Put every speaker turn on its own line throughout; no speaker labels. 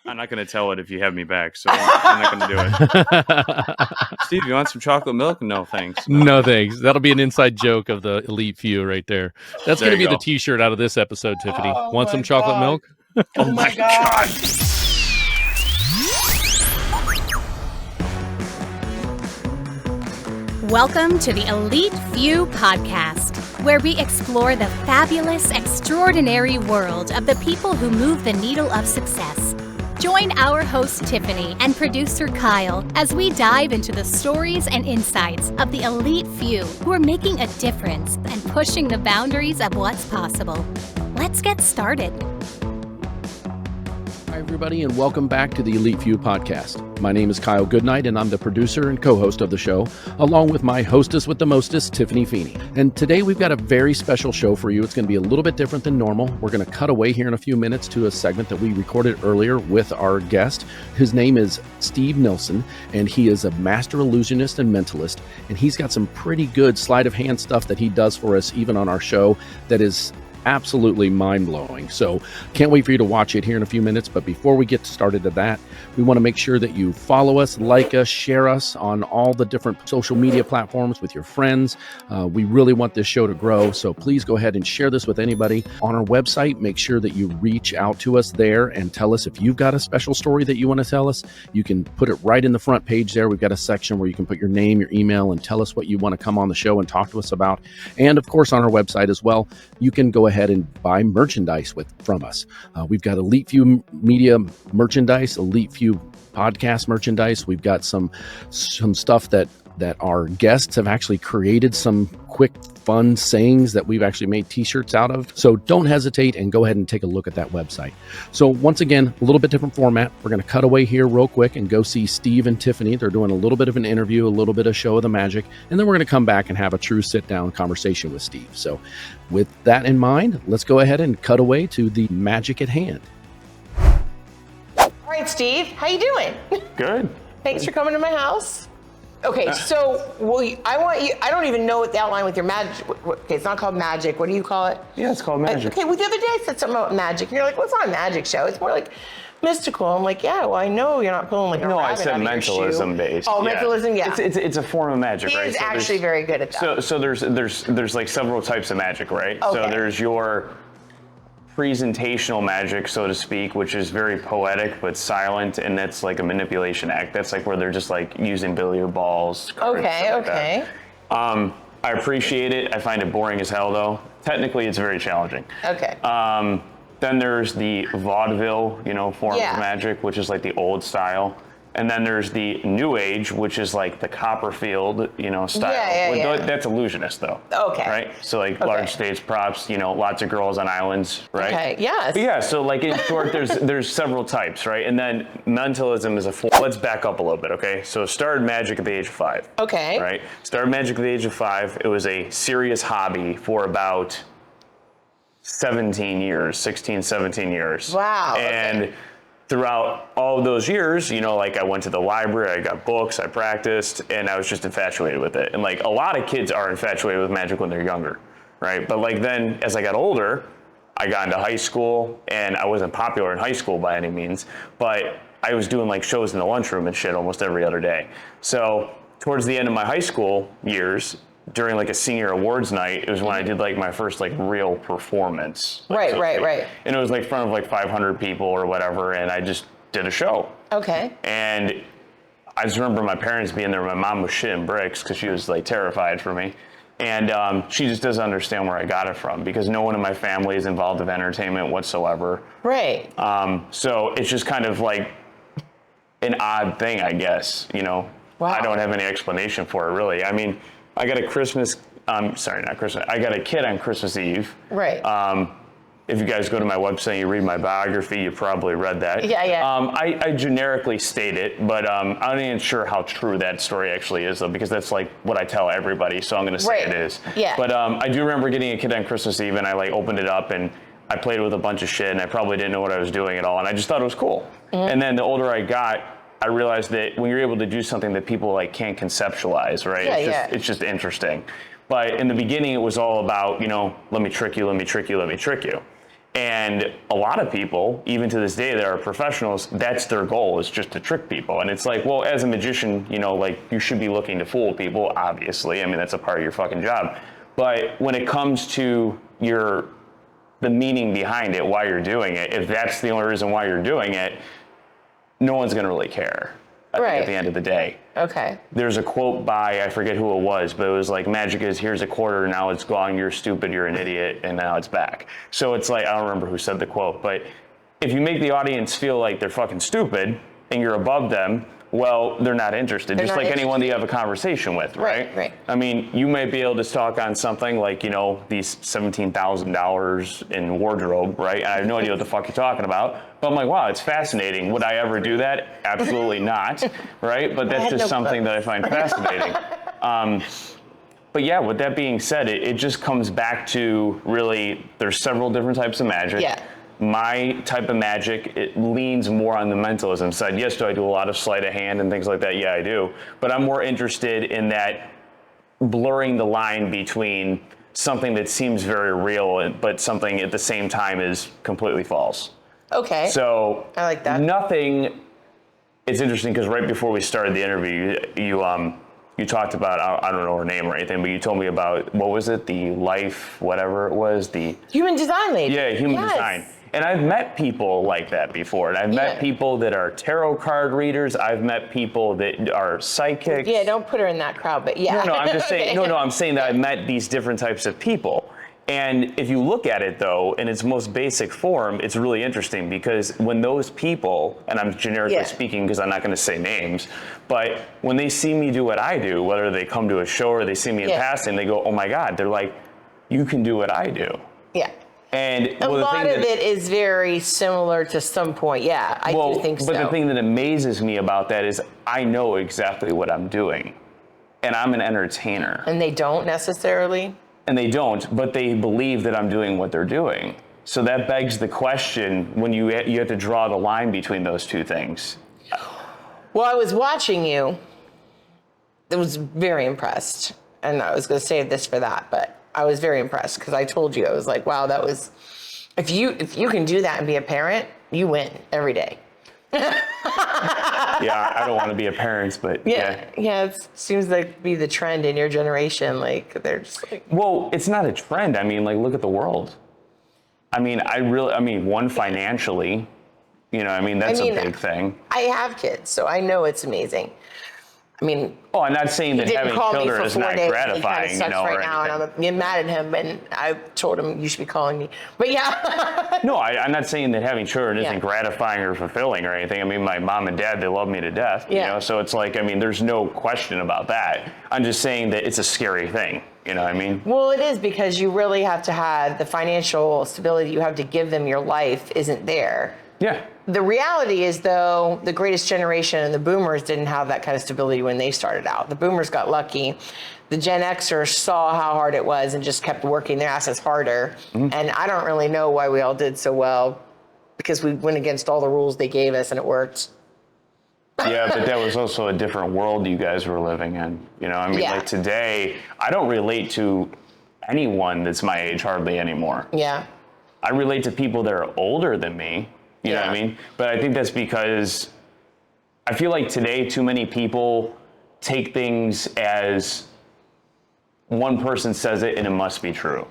I'm not going to tell it if you have me back, so I'm not going to do it. Steve, you want some chocolate milk? No, thanks.
No, thanks. That'll be an inside joke of the elite few right there. That's going to be the T-shirt out of this episode, Tiffany. Want some chocolate milk?
Oh my God.
Welcome to the Elite Few podcast, where we explore the fabulous, extraordinary world of the people who move the needle of success. Join our host Tiffany and producer Kyle as we dive into the stories and insights of the elite few who are making a difference and pushing the boundaries of what's possible. Let's get started.
Hi, everybody, and welcome back to the Elite Few podcast. My name is Kyle Goodnight, and I'm the producer and co-host of the show, along with my hostess with the mostest, Tiffany Feeney. And today we've got a very special show for you. It's going to be a little bit different than normal. We're going to cut away here in a few minutes to a segment that we recorded earlier with our guest. His name is Steve Nilsson, and he is a master illusionist and mentalist. And he's got some pretty good sleight of hand stuff that he does for us, even on our show, that is absolutely mind-blowing. So can't wait for you to watch it here in a few minutes. But before we get started to that, we want to make sure that you follow us, like us, share us on all the different social media platforms with your friends. We really want this show to grow. So please go ahead and share this with anybody on our website. Make sure that you reach out to us there and tell us if you've got a special story that you want to tell us. You can put it right in the front page there. We've got a section where you can put your name, your email, and tell us what you want to come on the show and talk to us about. And of course, on our website as well, you can go ahead and buy merchandise from us. We've got Elite Few Media merchandise, Elite Few podcast merchandise. We've got some stuff that our guests have actually created, some quick, fun sayings that we've actually made t-shirts out of. So don't hesitate and go ahead and take a look at that website. So once again, a little bit different format. We're going to cut away here real quick and go see Steve and Tiffany. They're doing a little bit of an interview, a little bit of show of the magic, and then we're going to come back and have a true sit-down conversation with Steve. So with that in mind, let's go ahead and cut away to the magic at hand.
All right, Steve, how you doing?
Good.
Thanks for coming to my house. Okay, so I don't even know what the outline with your magic. Okay, it's not called magic. What do you call it?
Yeah, it's called magic.
Okay, well, the other day I said something about magic, and you're like, well, it's not a magic show. It's more like mystical. I'm like, yeah, well, I know you're not pulling like a
No, I
rabbit
said
out of your
mentalism
shoe.
based.
Oh, mentalism, yeah.
It's a form of magic, right?
He's actually very good at that.
So there's like several types of magic, right?
Okay.
So there's your presentational magic, so to speak, which is very poetic but silent, and that's like a manipulation act. That's like where they're just like using billiard balls. Cards,
Okay.
I appreciate it. I find it boring as hell, though. Technically, it's very challenging.
Okay.
Then there's the vaudeville, form of magic, which is like the old style. And then there's the new age, which is like the Copperfield, style.
Yeah.
That's illusionist, though.
Okay.
Right? So like large stage props, lots of girls on islands, right?
Okay, yes.
But yeah, so like in short, there's several types, right? And then mentalism is a form. Let's back up a little bit, okay? So started magic at the age of 5.
Okay.
Right? Started magic at the age of 5. It was a serious hobby for about 17 years, 16, 17 years.
Wow.
And throughout all of those years, like I went to the library, I got books, I practiced, and I was just infatuated with it. And like a lot of kids are infatuated with magic when they're younger, right? But like then as I got older, I got into high school, and I wasn't popular in high school by any means, but I was doing like shows in the lunchroom and shit almost every other day. So towards the end of my high school years, during like a senior awards night, it was when I did like my first like real performance.
Right.
And it was like in front of like 500 people or whatever, and I just did a show.
Okay.
And I just remember my parents being there. My mom was shitting bricks because she was like terrified for me. And she just doesn't understand where I got it from, because no one in my family is involved with entertainment whatsoever.
Right.
So it's just kind of like an odd thing, I guess, Wow. I don't have any explanation for it, really. I mean, I got a I got a kid on Christmas Eve.
Right.
If you guys go to my website and you read my biography, you probably read that.
Yeah.
I generically state it, but I'm not even sure how true that story actually is, though, because that's like what I tell everybody, so I'm going to say it is.
Yeah.
But I do remember getting a kid on Christmas Eve, and I like opened it up, and I played with a bunch of shit, and I probably didn't know what I was doing at all, and I just thought it was cool. Mm-hmm. And then the older I got, I realized that when you're able to do something that people like can't conceptualize, right? It's just interesting. But in the beginning, it was all about, let me trick you. And a lot of people, even to this day, that are professionals, that's their goal, is just to trick people. And it's like, well, as a magician, you know, like, you should be looking to fool people, obviously. I mean, that's a part of your fucking job. But when it comes to the meaning behind it, why you're doing it, if that's the only reason why you're doing it, no one's going to really care at the end of the day.
Okay.
There's a quote by, I forget who it was, but it was like, magic is, here's a quarter, now it's gone, you're stupid, you're an idiot, and now it's back. So it's like, I don't remember who said the quote, but if you make the audience feel like they're fucking stupid and you're above them, well, they're not interested. Just like anyone that you have a conversation with, right?
Right.
I mean, you might be able to talk on something like, you know, these $17,000 in wardrobe, right? I have no idea what the fuck you're talking about. But I'm like, wow, it's fascinating. Would I ever do that? Absolutely not, right? But that's just something that I find fascinating. But yeah, with that being said, it just comes back to really, there's several different types of magic.
Yeah.
My type of magic, it leans more on the mentalism side. Yes, do I do a lot of sleight of hand and things like that? Yeah, I do. But I'm more interested in that blurring the line between something that seems very real, but something at the same time is completely false.
Okay.
So
I like that.
Nothing. It's interesting because right before we started the interview, you talked about, I don't know her name or anything, but you told me about, what was it? The life, whatever it was, the
human design lady.
Yeah, human design. And I've met people like that before. And I've met people that are tarot card readers. I've met people that are psychics.
Yeah, don't put her in that crowd, but yeah.
No, I'm just saying, I'm saying that I've met these different types of people. And if you look at it, though, in its most basic form, it's really interesting because when those people, and I'm generically speaking because I'm not going to say names, but when they see me do what I do, whether they come to a show or they see me in passing, they go, oh my God, they're like, you can do what I do.
Yeah.
And
a lot of it is very similar to some point. Yeah, I do think so.
But the thing that amazes me about that is I know exactly what I'm doing. And I'm an entertainer.
And they don't necessarily?
And they don't, but they believe that I'm doing what they're doing. So that begs the question when you have to draw the line between those two things.
Well, I was watching you. I was very impressed. And I was going to save this for that, but I was very impressed because I told you, I was like, wow, that was, if you can do that and be a parent, you win every day.
Yeah, I don't want to be a parent, but
yeah, it seems like be the trend in your generation. Like they're just like,
well, it's not a trend. I mean, like, look at the world. I mean, one, financially, that's a big thing.
I have kids, so I know it's amazing. I mean,
I'm not saying that having children is not gratifying,
right now, and I'm mad at him, and I told him you should be calling me. But yeah.
No, I'm not saying that having children isn't gratifying or fulfilling or anything. I mean, my mom and dad, they love me to death. So it's like, there's no question about that. I'm just saying that it's a scary thing. You know what I mean?
Well, it is because you really have to have the financial stability you have to give them your life isn't there.
Yeah.
The reality is, though, the greatest generation and the boomers didn't have that kind of stability when they started out. The boomers got lucky. The Gen Xers saw how hard it was and just kept working their asses harder. Mm-hmm. And I don't really know why we all did so well because we went against all the rules they gave us and it worked.
Yeah, but that was also a different world you guys were living in. Like today, I don't relate to anyone that's my age hardly anymore.
Yeah.
I relate to people that are older than me. You know what I mean? But I think that's because I feel like today too many people take things as one person says it and it must be true.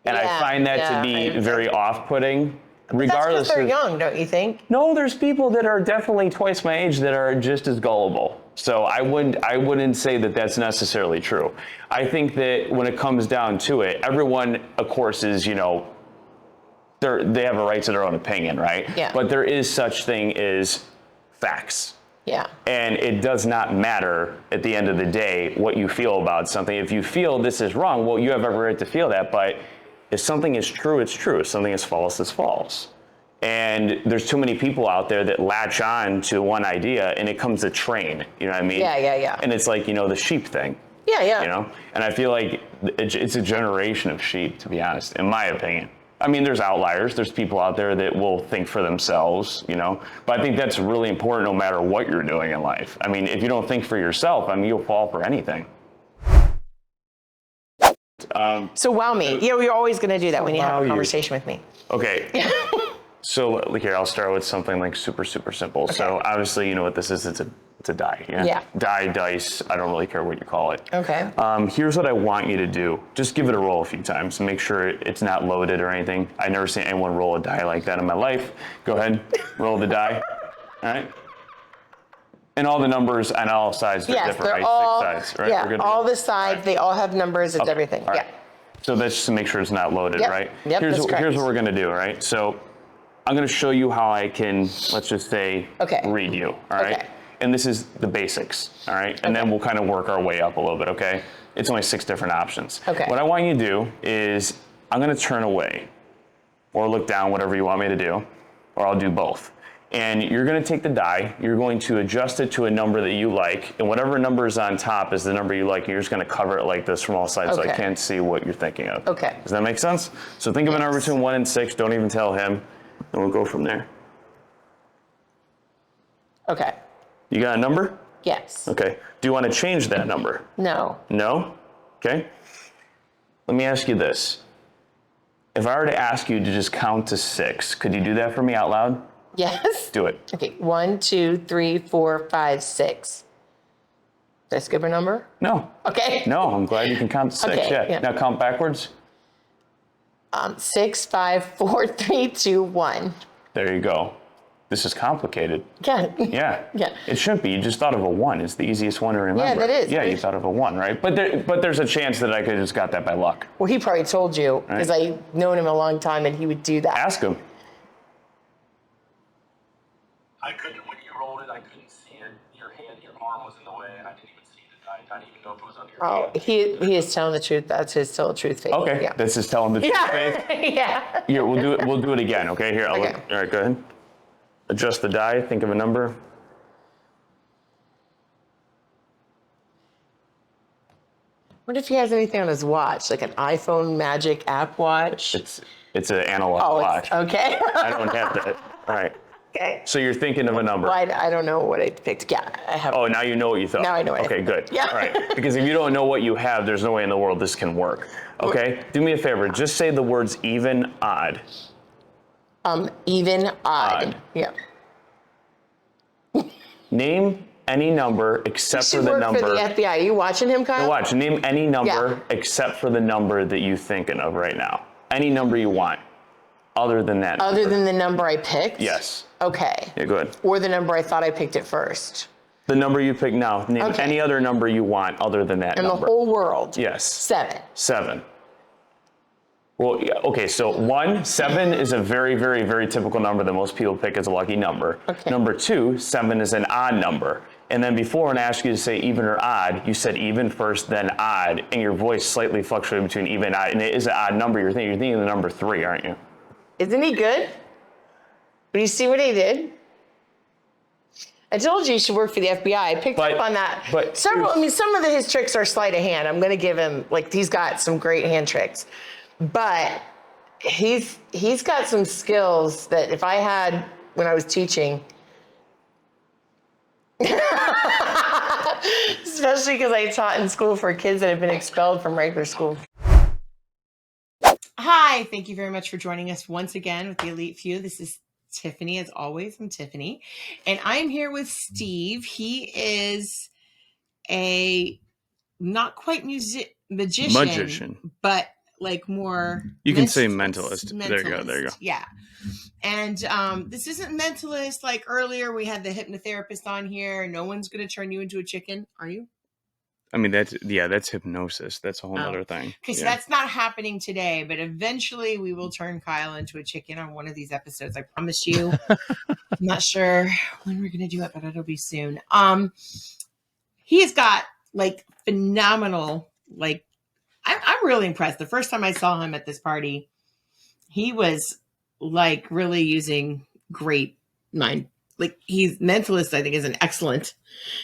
And I find that to be very off-putting. Regardless,
that's because they're young, don't you think?
No, there's people that are definitely twice my age that are just as gullible. So I wouldn't say that that's necessarily true. I think that when it comes down to it, everyone, of course, is, they have a right to their own opinion, right?
Yeah.
But there is such thing as facts.
Yeah.
And it does not matter at the end of the day what you feel about something. If you feel this is wrong, well, you have every right to feel that. But if something is true, it's true. If something is false, it's false. And there's too many people out there that latch on to one idea and it comes a train. You know what I mean?
Yeah.
And it's like, the sheep thing.
Yeah.
And I feel like it's a generation of sheep, to be honest, in my opinion. There's outliers. There's people out there that will think for themselves, But I think that's really important no matter what you're doing in life. If you don't think for yourself, you'll fall for anything.
So wow me. You're always going to do that when you have a conversation with me.
Okay. So look here, I'll start with something like super, super simple. Okay. So obviously, you know what this is. It's a die. Yeah. Die, dice. I don't really care what you call it.
Okay.
Here's what I want you to do. Just give it a roll a few times. Make sure it's not loaded or anything. I've never seen anyone roll a die like that in my life. Go ahead, roll the die. All right. And all the numbers on all sides are different, right?
All,
6 sides, right?
Yeah, all the sides, right. They all have numbers. It's everything.
Right.
Yeah.
So that's just to make sure it's not loaded, right?
Yep,
here's what we're going to do, right? So I'm going to show you how I can, let's just say, read you, all right? Okay. And this is the basics, all right? And then we'll kind of work our way up a little bit, okay? It's only 6 different options.
Okay.
What I want you to do is I'm going to turn away or look down, whatever you want me to do, or I'll do both. And you're going to take the die, you're going to adjust it to a number that you like, and whatever number is on top is the number you like, and you're just going to cover it like this from all sides so I can't see what you're thinking of. Okay. Does that make sense? So think of a number between 1 and 6, don't even tell him, and we'll go from there.
Okay.
You got a number?
Yes.
Okay. Do you want to change that number?
No.
No? Okay. Let me ask you this. If I were to ask you to just count to 6, could you do that for me out loud?
Yes.
Do it.
Okay. 1, 2, 3, 4, 5, 6. Did I skip a number?
No.
Okay.
No, I'm glad you can count to 6.
Okay,
Yeah. Now count backwards.
6, 5, 4, 3, 2, 1.
There you go. This is complicated.
Yeah.
Yeah.
Yeah.
It shouldn't be. You just thought of a 1. It's the easiest one to remember.
Yeah, that is.
Yeah, you thought of a 1, right? But there's a chance that I could have just got that by luck.
Well, he probably told you because I've known him a long time and he would do that.
Ask him.
I couldn't, when you rolled it, I couldn't see it. Your arm was in the way, and I didn't even see the die. I didn't even know if it was under your hand.
He is telling the truth. That's his still truth face.
Okay,
yeah.
This is telling the truth face.
Yeah.
Here, we'll do it again, okay? Here, I'll look. All right, go ahead. Adjust the die, think of a number.
What if he has anything on his watch, like an iPhone Magic app watch?
It's an analog watch.
Okay.
I don't have that. All right.
Okay.
So you're thinking of a number.
Well, I don't know what I picked. Yeah, I have.
Oh, now you know what you thought.
Now I know what
Okay, good.
Yeah.
All right. Because if you don't know what you have, there's no way in the world this can work. Okay? Do me a favor. Just say the words even, odd.
Even, odd. Yeah.
Name any number except for the number.
For the FBI. Are you watching him, Kyle?
No, watch. Name any number except for the number that you're thinking of right now. Any number you want. Other than that.
Other than the number I picked?
Yes.
Okay.
Yeah, go ahead.
Or the number I thought I picked at first.
The number you pick now. Name any other number you want other than that number.
In the whole world?
Yes.
7.
7. Well, yeah, okay, so 7 is a very, very, very typical number that most people pick as a lucky number.
Okay.
Number 2, 7 is an odd number. And then before, when I asked you to say even or odd, you said even first, then odd, and your voice slightly fluctuated between even and odd, and it is an odd number. You're thinking of the number 3, aren't you?
Isn't he good? But you see what he did? I told you should work for the FBI. I picked up on that.
But
some of his tricks are sleight of hand. I'm going to give him, he's got some great hand tricks. But he's got some skills that if I had when I was teaching, especially because I taught in school for kids that have been expelled from regular school. Hi, thank you very much for joining us once again with the Elite Few. This is Tiffany, as always. I'm Tiffany, and I'm here with Steve. He is a not quite magician, but more.
You can say mentalist. There you go. There you go.
Yeah. And this isn't mentalist like earlier. We had the hypnotherapist on here. No one's going to turn you into a chicken, are you?
I mean, that's hypnosis. That's a whole other thing.
Because that's not happening today, but eventually we will turn Kyle into a chicken on one of these episodes. I promise you. I'm not sure when we're going to do it, but it'll be soon. He's got phenomenal, I'm really impressed. The first time I saw him at this party, he was really using great mind. He's mentalist, I think, is an excellent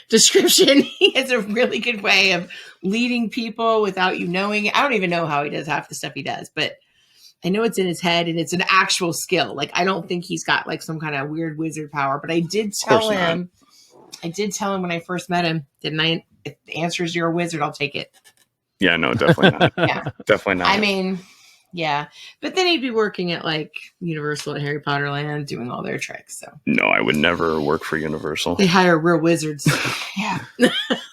description. He has a really good way of leading people without you knowing it. I don't even know how he does half the stuff he does, but I know it's in his head and it's an actual skill. I don't think he's got some kind of weird wizard power, but I did tell him when I first met him, didn't I? If the answer is you're a wizard, I'll take it.
Yeah, no, definitely not.
Yeah.
Definitely not.
I mean, Yeah, but then he'd be working at like Universal at Harry Potter Land, doing all their tricks. So
No, I would never work for Universal.
they hire real wizards. Yeah.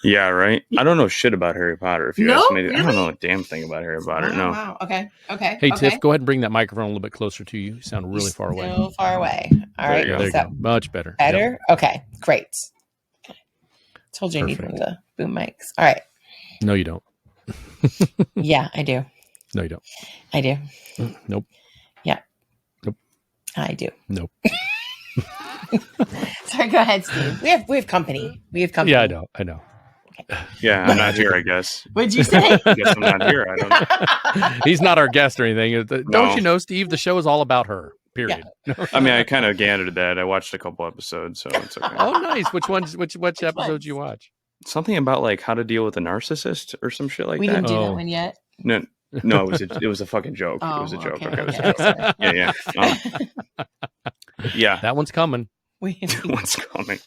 Yeah, right. I don't know shit about Harry Potter. If you
No?
ask me, I
Really?
don't know a damn thing about Harry Potter.
Wow,
No.
wow. Okay. Okay.
Hey,
okay.
Tiff, go ahead and bring that microphone a little bit closer to you. You sound really far away.
So far away. All
There
right.
you
Yeah,
go.
there you
So
go. Much better.
better?
Yep.
Okay. Great. Told you I need one
Perfect.
of the boom mics. All right.
No, you don't.
Yeah, I do.
No, you don't.
I do.
Nope.
Yeah.
Nope.
I do.
Nope.
Sorry, go ahead, Steve. We have company. We have company.
Yeah, I know. I know.
Yeah, I'm not here, I guess.
What'd you say?
I guess I'm not here. I don't know.
He's not our guest or anything. Don't
No.
you know, Steve? The show is all about her. Period.
I mean, I kind of gathered that. I watched a couple episodes, so it's okay.
Oh, nice. Which ones? Which episodes you watch?
Something about like how to deal with a narcissist or some shit like
We
that.
didn't do
Oh.
that one yet.
No, it was a fucking joke.
Oh,
It was a joke.
okay,
Okay, it was a
okay,
joke.
sorry.
Yeah. Yeah.
That one's coming.
What's coming?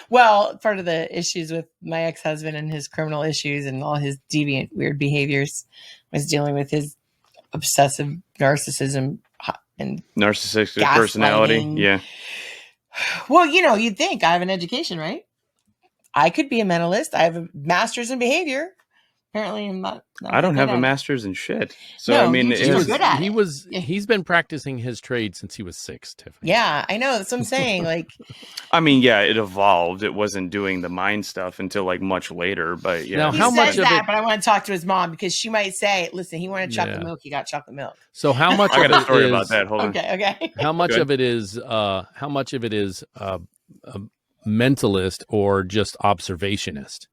Well, part of the issues with my ex-husband and his criminal issues and all his deviant, weird behaviors was dealing with his obsessive narcissism and
Narcissistic
Gaslighting.
personality. Yeah.
well, you'd think I have an education, right? I could be a mentalist. I have a master's in behavior. Apparently, I'm not
I don't
that
have
good
a
at it.
master's in shit. So
No,
I mean,
you just are good at it.
He's been practicing his trade since he was 6, Tiffany.
Yeah, I know. That's what I'm saying. Like,
I mean, yeah, it evolved. It wasn't doing the mind stuff until like much later. But yeah,
Now,
he
how
says
much of
that,
it-
but I want to talk to his mom because she might say, "Listen, he wanted chocolate
Yeah.
milk. He got chocolate milk."
So how much
I
of
got a
it
story
is-
about that. Hold on.
Okay.
How much
Good.
of it is a mentalist or just observationist?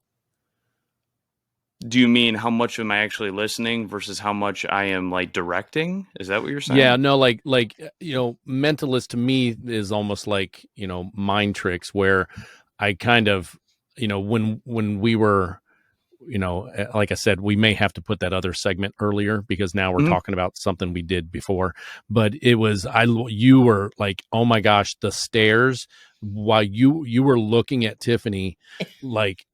Do you mean how much am I actually listening versus how much I am like directing? Is that what you're saying?
Yeah, no, like mentalist to me is almost like mind tricks, where I kind of when we were like I said, we may have to put that other segment earlier because now we're
Mhm.
talking about something we did before. But it was you were like, oh my gosh, the stares while you were looking at Tiffany like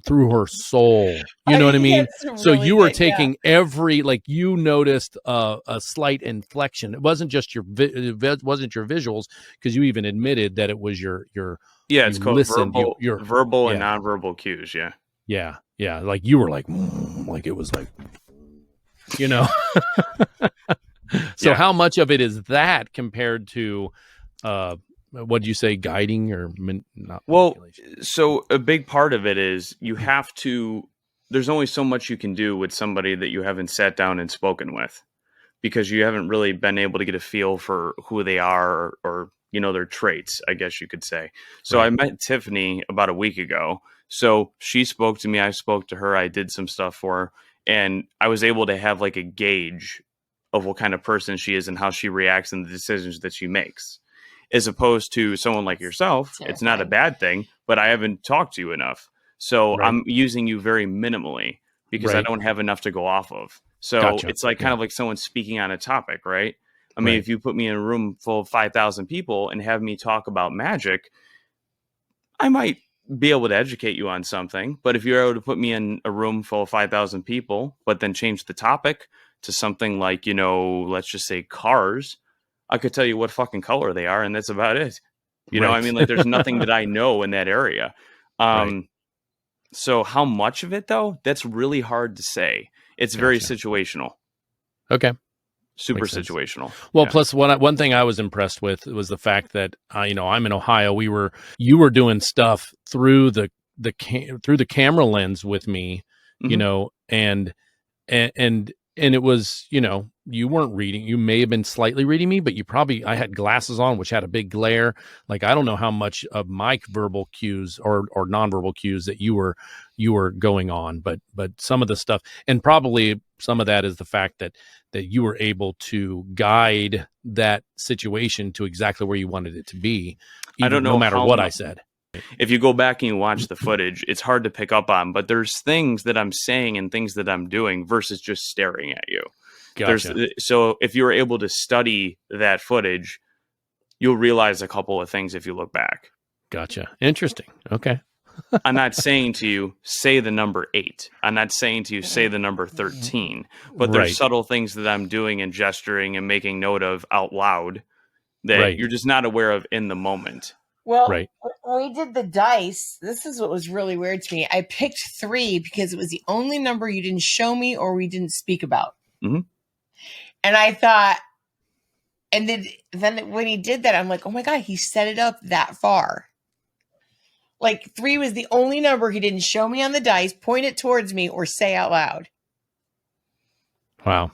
through her soul. You know what I mean? So you were taking every, like, you noticed a slight inflection. It wasn't just your wasn't your visuals, because you even admitted that it was your
Yeah, it's
you
called
listened,
verbal,
you're
verbal and
yeah.
nonverbal cues. Yeah.
Yeah, like you were like it was like So
Yeah.
how much of it is that compared to what'd you say, guiding or not?
Well,
manipulation?
so a big part of it is you have to. There's only so much you can do with somebody that you haven't sat down and spoken with, because you haven't really been able to get a feel for who they are or their traits, I guess you could say. So
Right.
I met Tiffany about a week ago. So she spoke to me, I spoke to her, I did some stuff for her, and I was able to have like a gauge of what kind of person she is and how she reacts and the decisions that she makes. As opposed to someone like yourself, it's not a bad thing, but I haven't talked to you enough. So
Right.
I'm using you very minimally because I
Right.
don't have enough to go off of. So
Gotcha.
it's like kind of like someone speaking on a topic, right? I mean,
Right.
if you put me in a room full of 5,000 people and have me talk about magic, I might be able to educate you on something. But if you're able to put me in a room full of 5,000 people, but then change the topic to something like, let's just say cars, I could tell you what fucking color they are, and that's about it. I
Right.
mean, like there's nothing that I know in that area.
Right.
So how much of it though, that's really hard to say. It's very
Gotcha.
situational,
Okay.
super
Makes sense.
situational.
Well,
Yeah.
plus one thing I was impressed with was the fact that I'm in Ohio. You were doing stuff through the camera lens with me,
Mhm.
and it was, you weren't reading. You may have been slightly reading me, but I had glasses on, which had a big glare. Like, I don't know how much of my verbal cues or nonverbal cues that you were going on, but some of the stuff, and probably some of that is the fact that you were able to guide that situation to exactly where you wanted it to be.
I don't know
no matter
how
what
mu-
I said.
If you go back and you watch the footage, it's hard to pick up on, but there's things that I'm saying and things that I'm doing versus just staring at you.
Gotcha.
So if you were able to study that footage, you'll realize a couple of things if you look back.
Gotcha. Interesting. Okay.
I'm not saying to you, say the number 8. I'm not saying to you, say the number 13. But there's
Right.
subtle things that I'm doing and gesturing and making note of out loud that
Right.
you're just not aware of in the moment.
Well,
Right.
when we did the dice, this is what was really weird to me. I picked 3 because it was the only number you didn't show me or we didn't speak about.
Mhm.
And I thought, and then when he did that, I'm like, oh my God, he set it up that far. Like 3 was the only number he didn't show me on the dice, point it towards me, or say out loud.
Wow.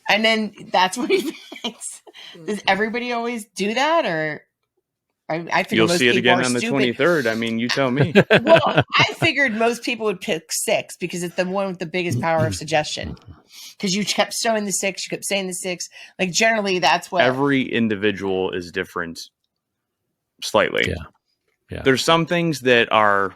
And then that's what he thinks. Does everybody always do that? Or I figure
You'll
most
see it
people
again
are
on the
stupid.
23rd. I mean, you tell me.
Well, I figured most people would pick 6 because it's the one with the biggest power of suggestion. Because you kept showing the 6, you kept saying the 6. Like generally, that's what
Every individual is different slightly.
Yeah. Yeah.
There's some things that are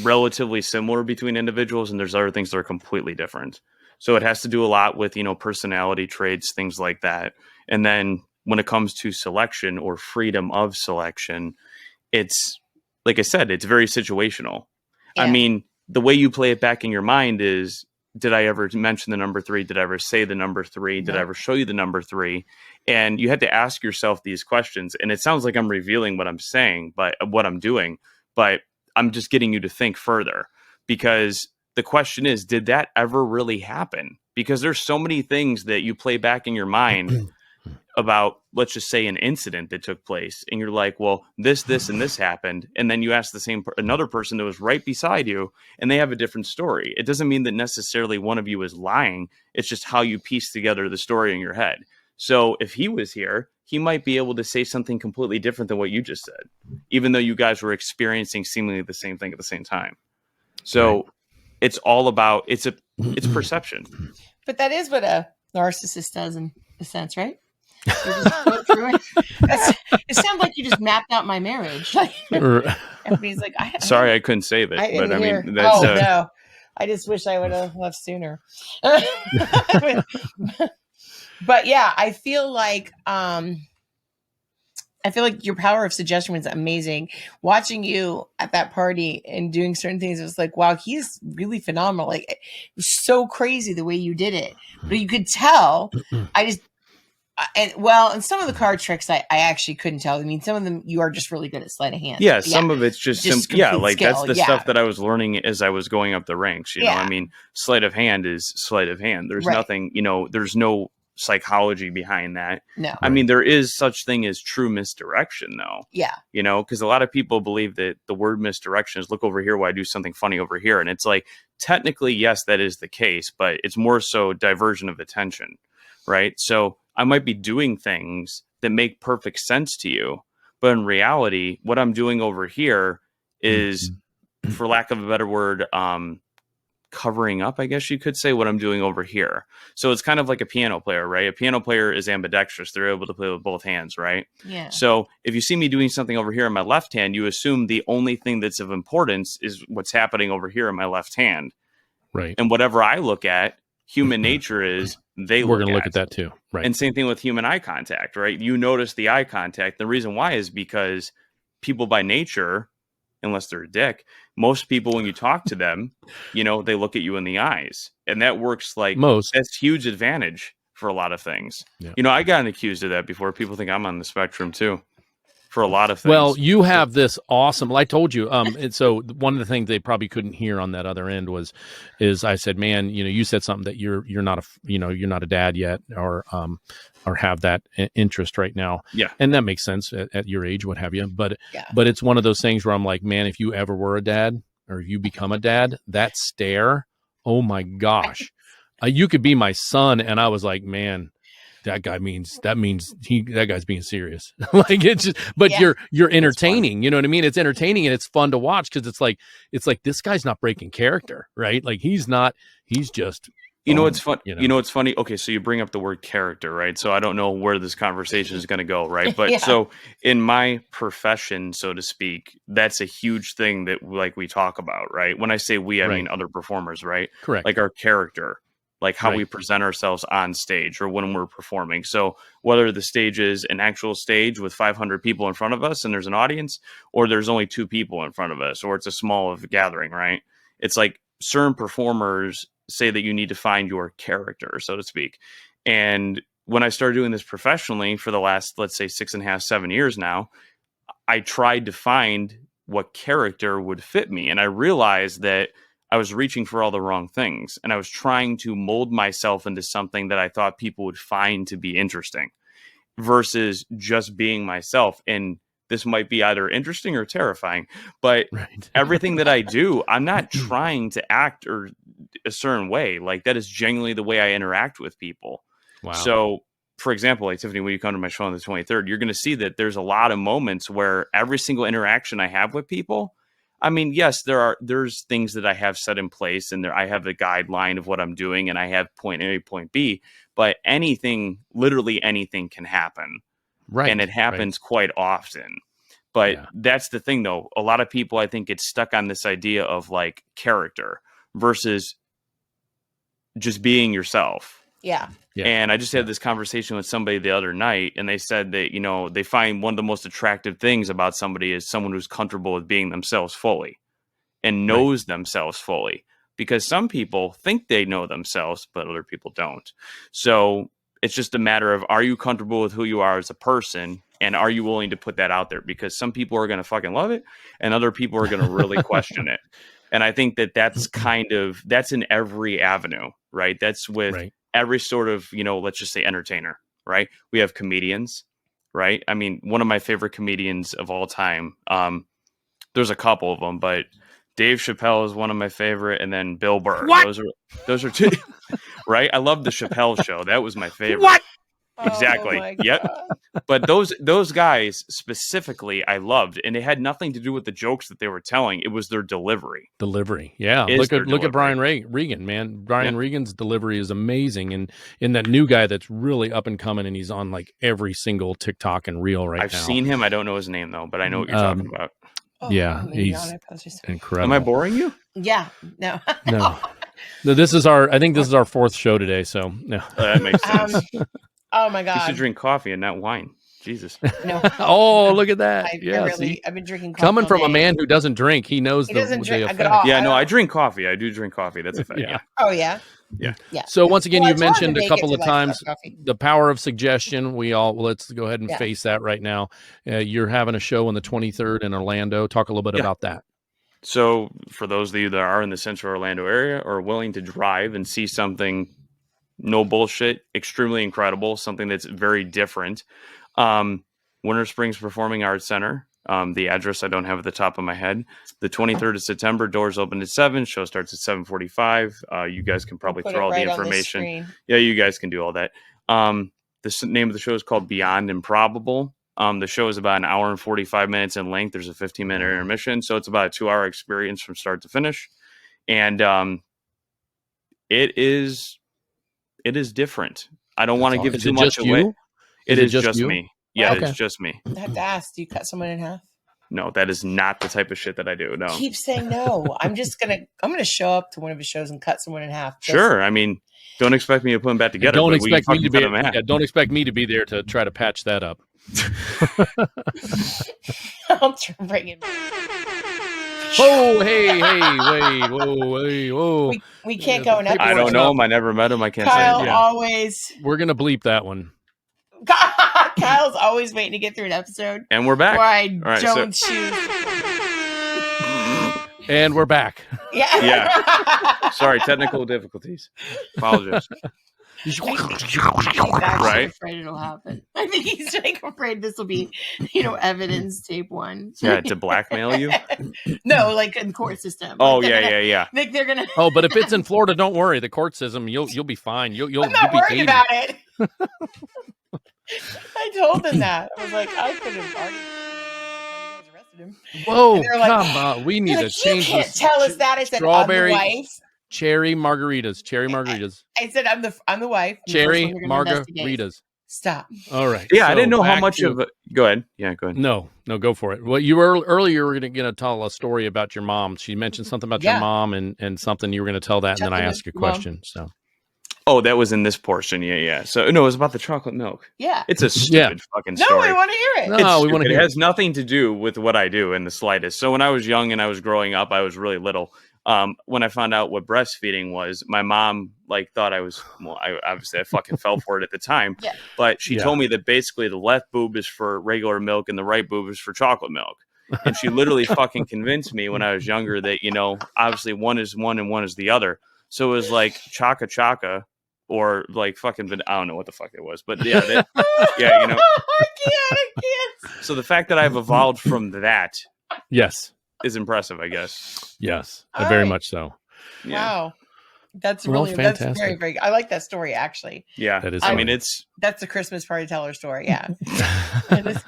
relatively similar between individuals, and there's other things that are completely different. So it has to do a lot with, personality traits, things like that. And then when it comes to selection or freedom of selection, it's, like I said, it's very situational. I
Yeah.
mean, the way you play it back in your mind is, did I ever mention the number 3? Did I ever say the number 3? Did I ever show you the number 3? And you had to ask yourself these questions. And it sounds like I'm revealing what I'm saying, but what I'm doing, but I'm just getting you to think further, because the question is, did that ever really happen? Because there's so many things that you play back in your mind about, let's just say, an incident that took place, and you're like, well, this, and this happened. And then you ask the same, another person that was right beside you, and they have a different story. It doesn't mean that necessarily one of you is lying. It's just how you piece together the story in your head. So if he was here, he might be able to say something completely different than what you just said, even though you guys were experiencing seemingly the same thing at the same time. So it's all about, it's perception.
But that is what a narcissist does in a sense, right? You just go through it. It sounds like you just mapped out my marriage. Everybody's like,
Sorry, I couldn't save it, but I mean,
that's no. I just wish I would have left sooner. But yeah, I feel like your power of suggestion was amazing. Watching you at that party and doing certain things, it was like, wow, he's really phenomenal. Like, it was so crazy the way you did it. But you could tell. And some of the card tricks I actually couldn't tell. I mean, some of them you are just really good at sleight of hand.
Yeah, some of it's just simple. Yeah, like
skill.
That's the stuff that I was learning as I was going up the ranks. You know, I mean, sleight of hand is sleight of hand. There's nothing, there's no psychology behind that.
No.
I mean, there is such thing as true misdirection, though.
Yeah.
Because a lot of people believe that the word misdirection is look over here while I do something funny over here. And it's like, technically, yes, that is the case, but it's more so diversion of attention, right? So I might be doing things that make perfect sense to you, but in reality, what I'm doing over here is, for lack of a better word, covering up, I guess you could say, what I'm doing over here. So it's kind of like a piano player, right? A piano player is ambidextrous. They're able to play with both hands, right?
Yeah.
So if you see me doing something over here in my left hand, you assume the only thing that's of importance is what's happening over here in my left hand.
Right.
And whatever I look at, human nature is we're
going to look at that too. Right.
And same thing with human eye contact, right? You notice the eye contact. The reason why is because people by nature, unless they're a dick, most people, when you talk to them, they look at you in the eyes, and that works like most. That's huge advantage for a lot of things. Yeah. I got accused of that before. People think I'm on the spectrum too, for a lot of things.
Well, you have this awesome, I told you, and so one of the things they probably couldn't hear on that other end is I said, man, you said something that you're not a dad yet, or have that interest right now.
Yeah.
And that makes sense at your age, what have you. But it's one of those things where I'm like, man, if you ever were a dad, or if you become a dad, that stare, oh my gosh, you could be my son. And I was like, man, that guy's being serious. Like, it's just, but you're entertaining, you know what I mean? It's entertaining and it's fun to watch, because it's like this guy's not breaking character, right? Like he's just,
it's fun. It's funny. Okay. So you bring up the word character, right? So I don't know where this conversation is going to go. Right. But so in my profession, so to speak, that's a huge thing that like we talk about, right? When I say we, I mean other performers, right?
Correct.
Like our character. like how we present ourselves on stage or when we're performing. So whether the stage is an actual stage with 500 people in front of us and there's an audience, or there's only 2 people in front of us, or it's a small of a gathering, right? It's like certain performers say that you need to find your character, so to speak. And when I started doing this professionally for the last, let's say 6.5, 7 years now, I tried to find what character would fit me. And I realized that I was reaching for all the wrong things, and I was trying to mold myself into something that I thought people would find to be interesting versus just being myself. And this might be either interesting or terrifying, but everything that I do, I'm not trying to act or a certain way. Like, that is genuinely the way I interact with people. Wow. So, for example, like Tiffany, when you come to my show on the 23rd, you're going to see that there's a lot of moments where every single interaction I have with people, I mean, yes, there's things that I have set in place, and I have a guideline of what I'm doing, and I have point A, point B, but literally anything can happen. Right. And it happens quite often. But that's the thing, though. A lot of people, I think, get stuck on this idea of like character versus just being yourself.
Yeah.
And I just had this conversation with somebody the other night, and they said that, you know, they find one of the most attractive things about somebody is someone who's comfortable with being themselves fully and knows themselves fully, because some people think they know themselves, but other people don't. So it's just a matter of, are you comfortable with who you are as a person, and are you willing to put that out there? Because some people are going to fucking love it, and other people are going to really question it. And I think that's in every avenue, right? That's with every sort of, you know, let's just say entertainer, right? We have comedians, right? I mean, one of my favorite comedians of all time, there's a couple of them, but Dave Chappelle is one of my favorite, and then Bill Burr. What? Those are 2, right? I love the Chappelle show. That was my favorite. What? Exactly. Oh, yep. But those guys specifically, I loved, and it had nothing to do with the jokes that they were telling. It was their delivery. Yeah. Look at Brian Regan, man. Brian Regan's delivery is amazing, and in that new guy that's really up and coming, and he's on like every single TikTok and reel right now. I've seen him. I don't know his name though, but I know what you're talking about.
Oh, yeah, he's incredible.
Am I boring you?
Yeah. No.
No. This is our 4th show today, so no.
That makes sense.
Oh my God!
You should drink coffee and not wine. Jesus.
No.
Oh, look at that!
I've been drinking coffee.
Coming from a man who doesn't drink, he knows the effect.
I drink coffee. I do drink coffee. That's a fact. Yeah.
Oh yeah.
Yeah.
So once again, you've mentioned a couple of times the power of suggestion. Let's go ahead and face that right now. You're having a show on the 23rd in Orlando. Talk a little bit about that.
So for those of you that are in the central Orlando area or willing to drive and see something, no bullshit, extremely incredible, something that's very different. Winter Springs Performing Arts Center. The address I don't have at the top of my head. The 23rd of September, doors open at 7. Show starts at 7:45. You guys can probably throw all the information. Yeah, you guys can do all that. The name of the show is called Beyond Improbable. The show is about an hour and 45 minutes in length. There's a 15-minute intermission, so it's about a 2-hour experience from start to finish. And it is different. I don't want to give too much away. It is just me. Yeah, it's just me.
I have to ask, do you cut someone in half?
No, that is not the type of shit that I do. No.
Keep saying no. I'm gonna show up to one of his shows and cut someone in half.
Sure. I mean, don't expect me to put them back together.
Don't expect me to be there to try to patch that up.
I'll try to bring it back.
Oh, hey, wait, whoa.
We can't go in that.
I don't know him. I never met him. I can't
Kyle
say. Yeah.
Always.
We're gonna bleep that one.
Kyle's always waiting to get through an episode.
And we're back.
Where I don't choose.
And we're back.
Yeah.
Sorry, technical difficulties. Apologize.
He's actually afraid it'll happen. I think he's like afraid this will be, evidence tape 1.
Yeah, to blackmail you?
No, like in the court system.
Oh, yeah.
Like they're gonna.
Oh, but if it's in Florida, don't worry. The court system, you'll be fine.
I'm not worried about it. I told them that. I was like, I could have already arrested him.
Whoa, come on. We need to change this.
You can't tell us that. I said,
strawberry,
I'm the wife.
Cherry margaritas.
I said, I'm the wife.
Cherry margaritas.
Stop.
All right.
Yeah, so I didn't know how much of it. Go ahead. Yeah, go ahead.
No, go for it. Well, you were earlier were going to tell a story about your mom. She mentioned something about your mom and something you were going to tell that, and then I asked you a question. So.
Oh, that was in this portion. Yeah. So no, it was about the chocolate milk.
Yeah.
It's a stupid fucking
No,
story.
I want to hear it.
No,
It's
we want to
stupid.
hear
It has nothing to do with what I do in the slightest. So when I was young and I was growing up, I was really little. When I found out what breastfeeding was, my mom thought I was, I fucking fell for it at the time.
Yeah.
But she told me that basically the left boob is for regular milk and the right boob is for chocolate milk. And she literally fucking convinced me when I was younger that, obviously one is one and one is the other. So it was like chaka chaka or fucking, I don't know what the fuck it was, but yeah,
I can't.
So the fact that I've evolved from that
Yes.
is impressive, I guess.
Yes.
All
Very
right.
much so.
Yeah.
Wow. That's
Well,
really, that's
fantastic.
very, very, I like that story actually.
Yeah.
That is
I mean,
funny.
That's the Christmas party teller story. Yeah. It is-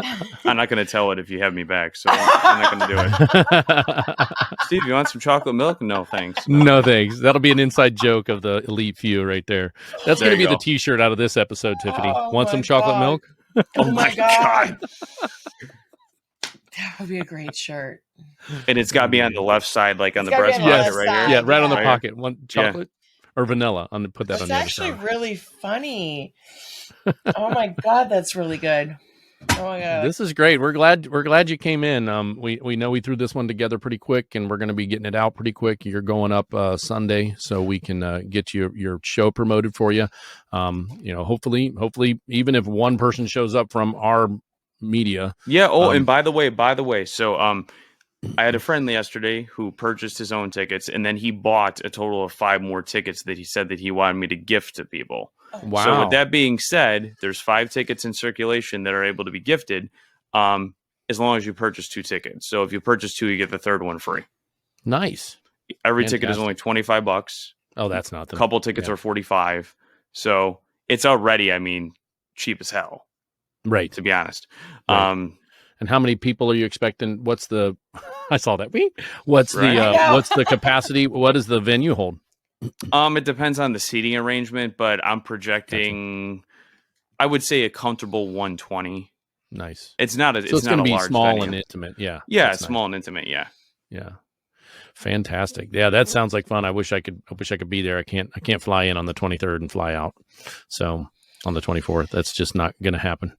I'm not going to tell it if you have me back, so I'm not going to do it. Steve, you want some chocolate milk? No, thanks.
No thanks. That'll be an inside joke of the elite few right there. That's
There
going to
you
be
go.
the T-shirt out of this episode, Tiffany.
Oh
Want some
my
chocolate
God.
milk?
Oh my God. That would be a great shirt.
And it's got to be on the left side, like on
It's
the
gotta be
breast
on the
pocket
left
right
side.
here.
Yeah, right on the
Yeah.
pocket. One chocolate or vanilla. Put that
That's
on the other
actually
side.
really funny. Oh my God, that's really good. Oh my God.
This is great. We're glad you came in. We know we threw this one together pretty quick, and we're going to be getting it out pretty quick. You're going up Sunday, so we can get your show promoted for you. Hopefully, even if one person shows up from our media.
Yeah. Oh, and by the way, so I had a friend yesterday who purchased his own tickets, and then he bought a total of 5 more tickets that he said that he wanted me to gift to people.
Wow.
So with that being said, there's 5 tickets in circulation that are able to be gifted, as long as you purchase 2 tickets. So if you purchase 2, you get the third one free.
Nice.
Every ticket is only $25.
Oh, that's nothing.
A couple tickets are $45. So it's already, cheap as hell,
Right.
to be honest.
Right. And how many people are you expecting? What's the? I saw that. What's
Right.
what's the capacity? What does the venue hold?
It depends on the seating arrangement, but I'm projecting, I would say, a comfortable 120.
Nice.
It's not a.
So it's going to be
large
small
venue.
and intimate. Yeah.
Yeah,
That's
small and intimate. Yeah.
nice. Yeah. Fantastic. Yeah, that sounds like fun. I wish I could be there. I can't fly in on the 23rd and fly out. So on the 24th, that's just not going to happen.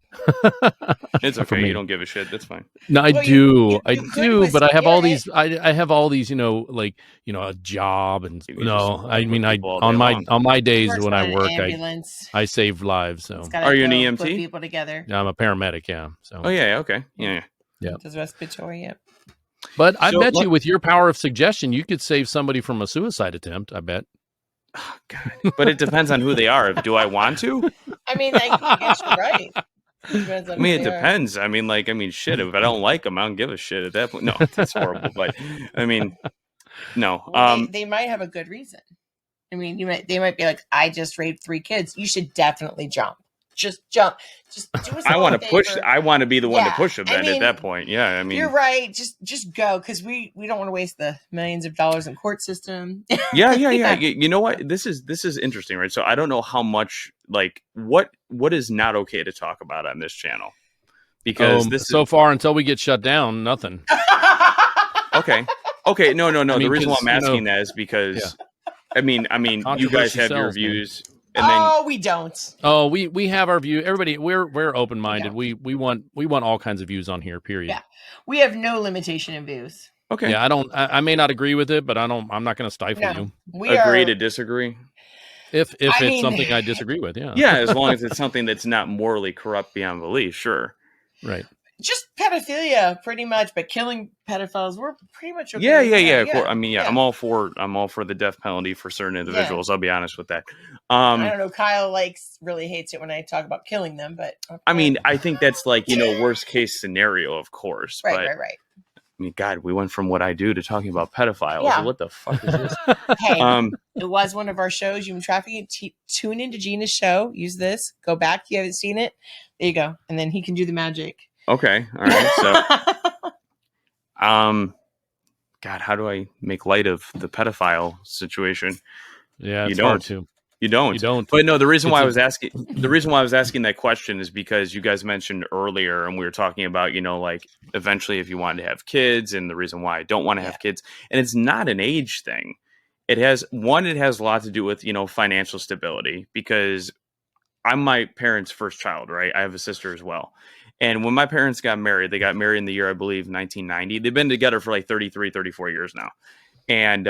It's
For
okay.
me.
You don't give a shit. That's fine.
No, I
Well,
do.
you
I
could
do,
with
but I have all
Spirit.
these. I have all these. A job and
You can
no.
just
I mean,
put
I
people all day
on my
long.
days
Works
when
on
I
an
work,
ambulance.
I save lives. So
It's gotta
Are you an
go
EMT?
Put people together.
I'm a paramedic. Yeah. So.
Oh yeah. Okay. Yeah.
Does respiratory. Yep.
But I
So,
bet
let-
you, with your power of suggestion, you could save somebody from a suicide attempt. I bet.
Oh, God. But it depends on who they are. Do I want to?
I mean, I guess you're right. Depends on
I mean,
who
it
they are.
depends. Shit. If I don't like them, I don't give a shit at that point. No, that's horrible. But no.
Well, they might have a good reason. I mean, they might be like, I just raped 3 kids. You should definitely jump. Just jump. Just do us
I
all
want
a
to push.
favor.
I want to be the one to
Yeah,
push them.
I
Then
mean,
at that point, yeah.
You're right. Just go, because we don't want to waste the millions of dollars in court system.
Yeah. You know what? This is interesting, right? So I don't know how much what is not okay to talk about on this channel, because this
so far until we get shut down, nothing.
okay. No.
I mean,
The reason why
'cause,
I'm asking that is because you guys
Controversy
have your
sells, man.
views, and then
Oh, we don't.
Oh, we have our view. Everybody, we're open minded.
Yeah.
We want all kinds of views on here. Period.
Yeah. We have no limitation in views.
okay,
Yeah, I may not agree with it, but I'm not going to stifle
No,
you
we
agree
are.
to disagree.
if
I
it's
mean-
something I disagree with. Yeah.
Yeah, as long as it's something that's not morally corrupt beyond belief, sure.
Right.
Just pedophilia, pretty much, but killing pedophiles, we're pretty much okay.
Yeah.
with that.
Of course. I'm all for the death penalty for certain individuals. I'll be honest with that.
I don't know. Kyle really hates it when I talk about killing them, but
I think that's worst case scenario, of course. But
right.
God, we went from what I do to talking about pedophiles.
Yeah.
What the fuck is this?
Hey, it was one of our shows, Human Trafficking. Tune into Gina's show. Use this. Go back. You haven't seen it. There you go. And then he can do the magic.
Okay. All right. So, God, how do I make light of the pedophile situation?
Yeah.
You
It's
don't.
hard to.
You don't.
You don't.
But no, the reason why I
It's
was asking that question is because you guys mentioned earlier, and we were talking about, eventually if you wanted to have kids, and the reason why I don't want to have kids, and it's not an age thing. It has a lot to do with, financial stability, because I'm my parents' first child, right? I have a sister as well. And when my parents got married, they got married in the year, I believe, 1990. They've been together for like 33, 34 years now. And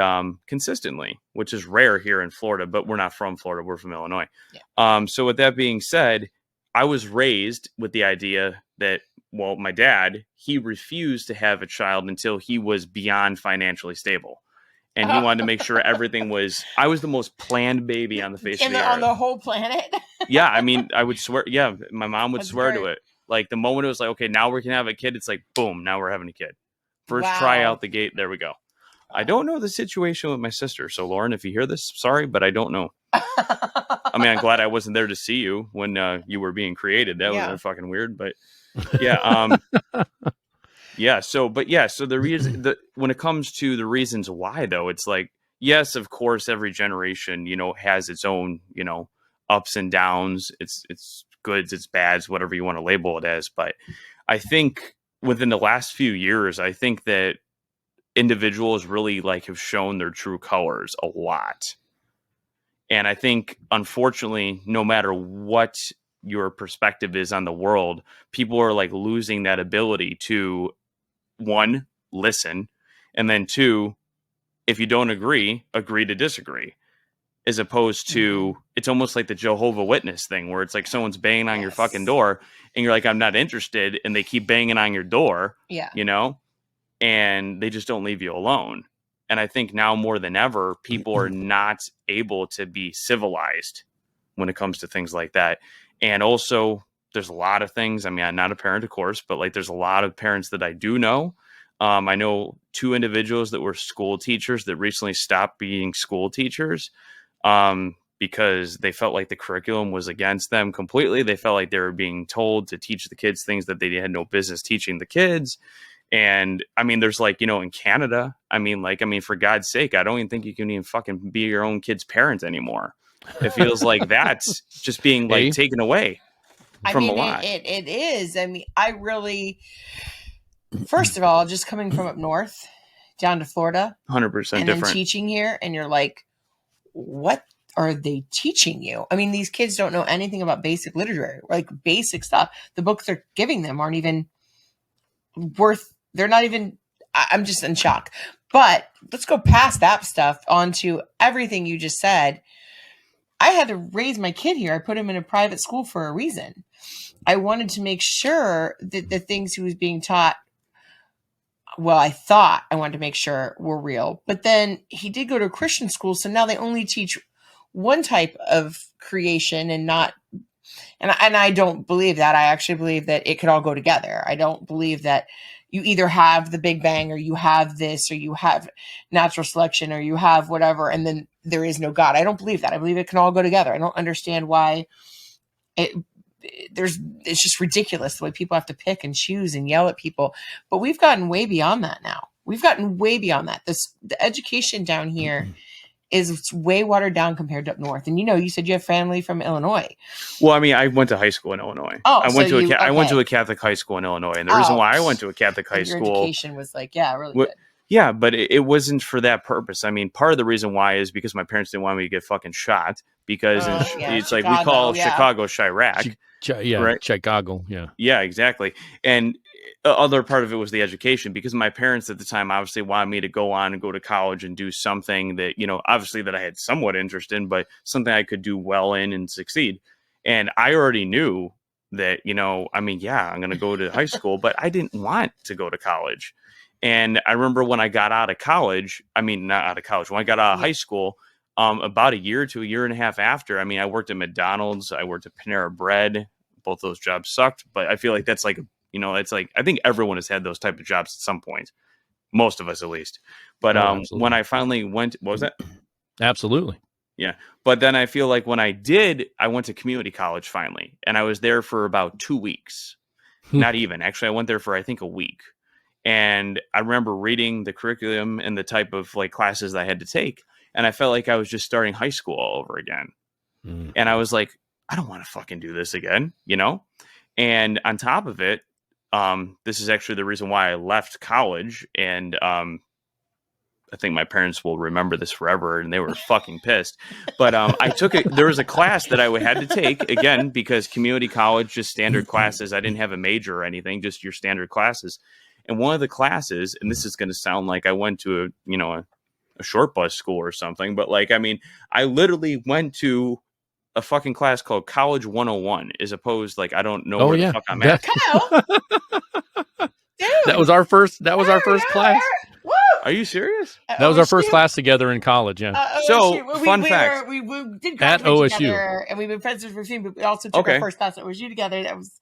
consistently, which is rare here in Florida, but we're not from Florida. We're from Illinois.
Yeah.
So with that being said, I was raised with the idea that, well, my dad, he refused to have a child until he was beyond financially stable. And he wanted to make sure I was the most planned baby on the face of the earth.
On the whole planet?
Yeah, I mean, I would swear. Yeah, my mom would
That's
swear
great.
to it. Like the moment it was like, okay, now we can have a kid. It's like, boom, now we're having a kid. First
Wow.
try out the gate. There we go. I don't know the situation with my sister. So Lauren, if you hear this, sorry, but I don't know. I mean, I'm glad I wasn't there to see you when you were being created. That would have been fucking weird. But yeah, So the reason when it comes to the reasons why, though, it's like, yes, of course, every generation, has its own, ups and downs. It's goods, it's bads, whatever you want to label it as. But I think within the last few years, I think that individuals really have shown their true colors a lot. And I think, unfortunately, no matter what your perspective is on the world, people are losing that ability to, one, listen, and then two, if you don't agree to disagree, as opposed to it's almost like the Jehovah's Witness thing, where it's like someone's banging on your fucking door and you're like, I'm not interested, and they keep banging on your door, and they just don't leave you alone. And I think now more than ever, people are not able to be civilized when it comes to things like that. And also, there's a lot of things. I mean, I'm not a parent, of course, but there's a lot of parents that I do know. I know 2 individuals that were school teachers that recently stopped being school teachers because they felt like the curriculum was against them completely. They felt like they were being told to teach the kids things that they had no business teaching the kids. And I mean, there's in Canada, I mean, for God's sake, I don't even think you can even fucking be your own kid's parent anymore. It feels like that's just being taken away from a lot.
It is. I mean, I really, first of all, just coming from up north down to Florida,
100%
and
different.
then teaching here, and you're like, what are they teaching you? I mean, these kids don't know anything about basic literature, basic stuff. The books they're giving them aren't even worth, they're not even, I'm just in shock. But let's go past that stuff onto everything you just said. I had to raise my kid here. I put him in a private school for a reason. I wanted to make sure that the things he was being taught, well, I thought I wanted to make sure were real. But then he did go to a Christian school, so now they only teach one type of creation and not, and I don't believe that. I actually believe that it could all go together. I don't believe that you either have the Big Bang or you have this or you have natural selection or you have whatever, and then there is no God. I don't believe that. I believe it can all go together. I don't understand why it's just ridiculous the way people have to pick and choose and yell at people. But we've gotten way beyond that now. We've gotten way beyond that. The education down here is way watered down compared to up north. And you said you have family from Illinois.
Well, I mean, I went to high school in Illinois.
Oh,
I went to a Catholic high school in Illinois, and the reason why I went to a Catholic high school,
your education was really good.
Yeah, but it wasn't for that purpose. I mean, part of the reason why is because my parents didn't want me to get fucking shot, because it's
Chicago,
like we call Chicago Chirac.
Right? Chicago, yeah.
Yeah, exactly. And other part of it was the education, because my parents at the time obviously wanted me to go on and go to college and do something that, obviously that I had somewhat interest in, but something I could do well in and succeed. And I already knew that, I'm going to go to high school, but I didn't want to go to college. And I remember when I got out of college, when I got out of high school, about a year to a year and a half after, I worked at McDonald's, I worked at Panera Bread. Both those jobs sucked, but I feel like that's it's like, I think everyone has had those type of jobs at some point. Most of us, at least. But when I finally went, what was that?
Absolutely.
Yeah. But then I feel like when I went to community college finally, and I was there for about 2 weeks. Not even. Actually, I went there for, I think, a week. And I remember reading the curriculum and the type of classes that I had to take. And I felt like I was just starting high school all over again. And I was like, I don't want to fucking do this again, And on top of it, this is actually the reason why I left college. And I think my parents will remember this forever, and they were fucking pissed. But I took it. There was a class that I had to take again because community college, just standard classes. I didn't have a major or anything, just your standard classes. And one of the classes, and this is going to sound like I went to a short bus school or something, but like, I mean, I literally went to a fucking class called College 101, as opposed like I don't know where the fuck I'm at.
Kyle, dude,
That was our first class.
Woo!
Are you serious?
That was our first class together in college. Yeah.
Fun fact.
We did
At
graduate
OSU.
together, and we've been friends since 15, but we also took our first class at OSU together.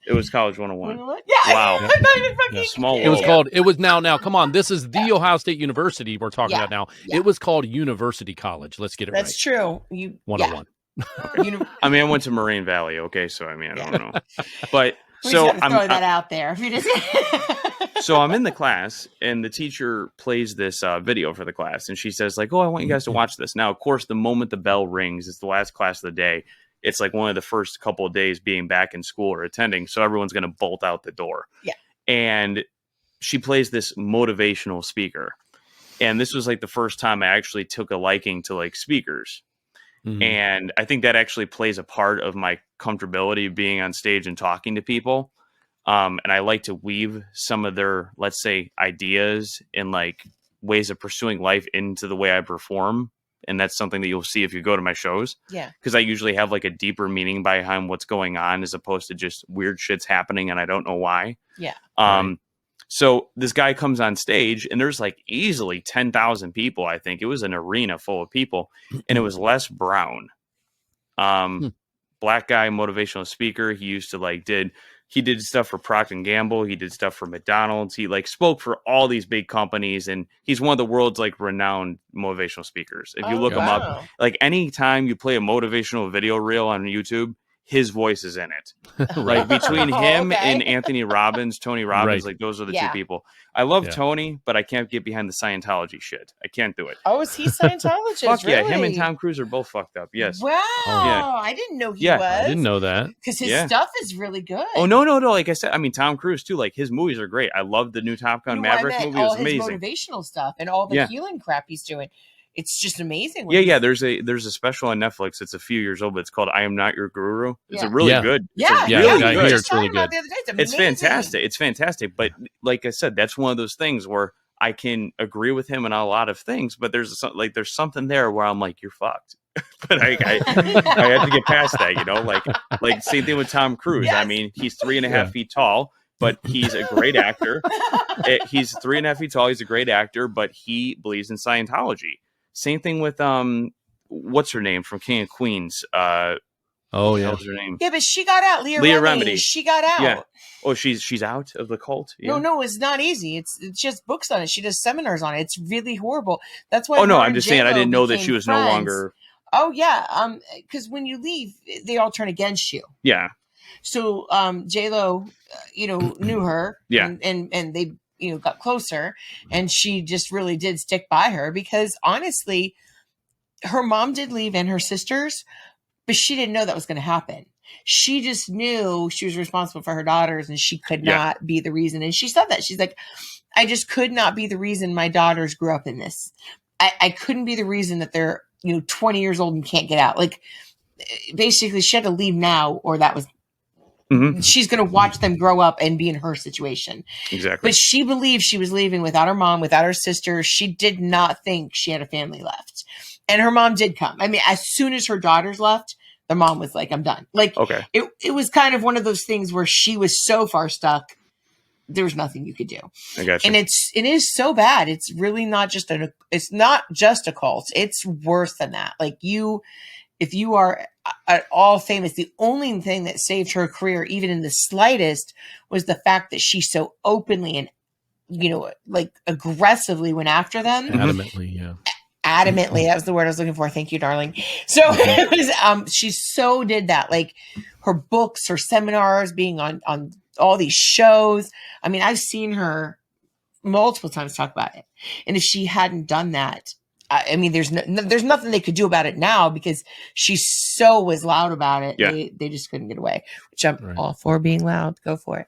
It was College 101.
Yeah.
Wow.
I'm not even fucking
Small
kidding.
It was called. It was now. Come on, this is the Ohio State University we're talking about now.
Yeah.
It was called University College. Let's get it
That's
right.
true.
101.
I mean, I went to Moraine Valley. Okay, so I mean, I don't know, but
We
so
just have to throw that out there. If you just
so I'm in the class, and the teacher plays this video for the class, and she says like, "Oh, I want you guys to watch this." Now, of course, the moment the bell rings, it's the last class of the day. It's like one of the first couple of days being back in school or attending, so everyone's going to bolt out the door.
Yeah.
And she plays this motivational speaker, and this was like the first time I actually took a liking to like speakers.
Mhm.
And I think that actually plays a part of my comfortability being on stage and talking to people. And I like to weave some of their, let's say, ideas and like ways of pursuing life into the way I perform. And that's something that you'll see if you go to my shows.
Yeah.
Because I usually have like a deeper meaning behind what's going on as opposed to just weird shit's happening and I don't know why.
Yeah.
So this guy comes on stage and there's like easily 10,000 people. I think it was an arena full of people, and it was Les Brown, black guy, motivational speaker. He used to he did stuff for Procter & Gamble. He did stuff for McDonald's. He like spoke for all these big companies, and he's one of the world's like renowned motivational speakers. If you look him up, like anytime you play a motivational video reel on YouTube, his voice is in it. Like between him and Tony Robbins,
Right.
like those are the two people. I love
Yeah.
Tony, but I can't get behind the Scientology shit. I can't do it.
Oh, is he Scientologist?
Fuck yeah,
really?
him and Tom Cruise are both fucked up. Yes.
Wow.
Yeah.
I didn't know he
Yeah.
was.
I didn't know that.
Because his
Yeah.
stuff is really good.
Oh no. Like I said, I mean Tom Cruise too. Like his movies are great. I love the new Top Gun Maverick movie. It was amazing.
All his motivational stuff and all the
Yeah.
healing crap he's doing. It's just amazing.
Yeah. There's a special on Netflix. It's a few years old, but it's called "I Am Not Your Guru." It's a really
Yeah.
good.
Yeah,
Yeah,
really
I
good.
hear it's really good.
It's fantastic. It's fantastic. But like I said, that's one of those things where I can agree with him on a lot of things, but there's something there where I'm like, you're fucked. But I have to get past that, like same thing with Tom Cruise.
Yes.
I mean, he's 3.5 feet tall, but he's a great actor. He's 3.5 feet tall. He's a great actor, but he believes in Scientology. Same thing with what's her name from King of Queens?
Oh
What
yeah.
was her name?
Yeah, but she got out. Leah Remini. She got out.
Yeah. Oh, she's out of the cult. Yeah.
No, it's not easy. It's just books on it. She does seminars on it. It's really horrible. That's why.
Oh no,
her
I'm
and
just saying I
J-Lo
didn't know that
became
she was
friends.
no longer.
Oh yeah, because when you leave, they all turn against you.
Yeah.
So J-Lo, knew her.
Yeah.
And they got closer, and she just really did stick by her because honestly, her mom did leave and her sisters, but she didn't know that was going to happen. She just knew she was responsible for her daughters and she could not be the reason. And she said that. She's like, I just could not be the reason my daughters grew up in this. I couldn't be the reason that they're, 20 years old and can't get out. Like basically she had to leave now or that was, she's going to watch them grow up and be in her situation.
Exactly.
But she believed she was leaving without her mom, without her sister. She did not think she had a family left. And her mom did come. I mean, as soon as her daughters left, the mom was like, I'm done. Like,
okay.
It was kind of one of those things where she was so far stuck, there was nothing you could do.
I got you.
And it is so bad. It's really not just it's not just a cult. It's worse than that. Like if you are at all famous, the only thing that saved her career, even in the slightest, was the fact that she so openly and, like aggressively went after them.
Adamantly, yeah.
Adamantly, that was the word I was looking for. Thank you, darling. So it was, she so did that. Like her books, her seminars, being on all these shows. I mean, I've seen her multiple times talk about it. And if she hadn't done that, I mean, there's nothing they could do about it now because she so was loud about it.
Yeah.
They just couldn't get away, which I'm all for being loud. Go for it.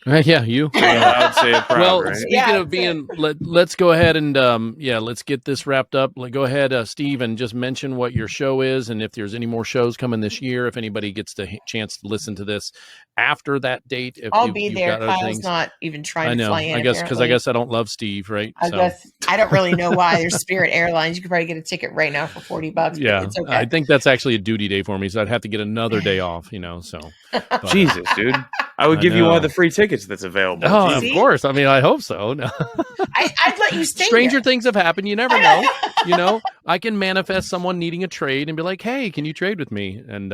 Yeah, you.
I would say a proud,
Well,
right?
speaking of being, let's go ahead and let's get this wrapped up. Go ahead, Steve, and just mention what your show is, and if there's any more shows coming this year. If anybody gets the chance to listen to this after that date, if
I'll be
you've
there.
got other
Kyle's
things.
not even trying
I
to
know.
fly in.
I guess because I don't love Steve, right?
I guess I don't really know why. There's Spirit Airlines. You could probably get a ticket right now for $40.
Yeah,
but it's okay.
I think that's actually a duty day for me, so I'd have to get another day off. So but,
Jesus, dude. I would give you one of the free tickets that's available.
Oh, of course. I mean, I hope so. No.
I'd let you stay.
Stranger things have happened. You never know. I can manifest someone needing a trade and be like, "Hey, can you trade with me?" And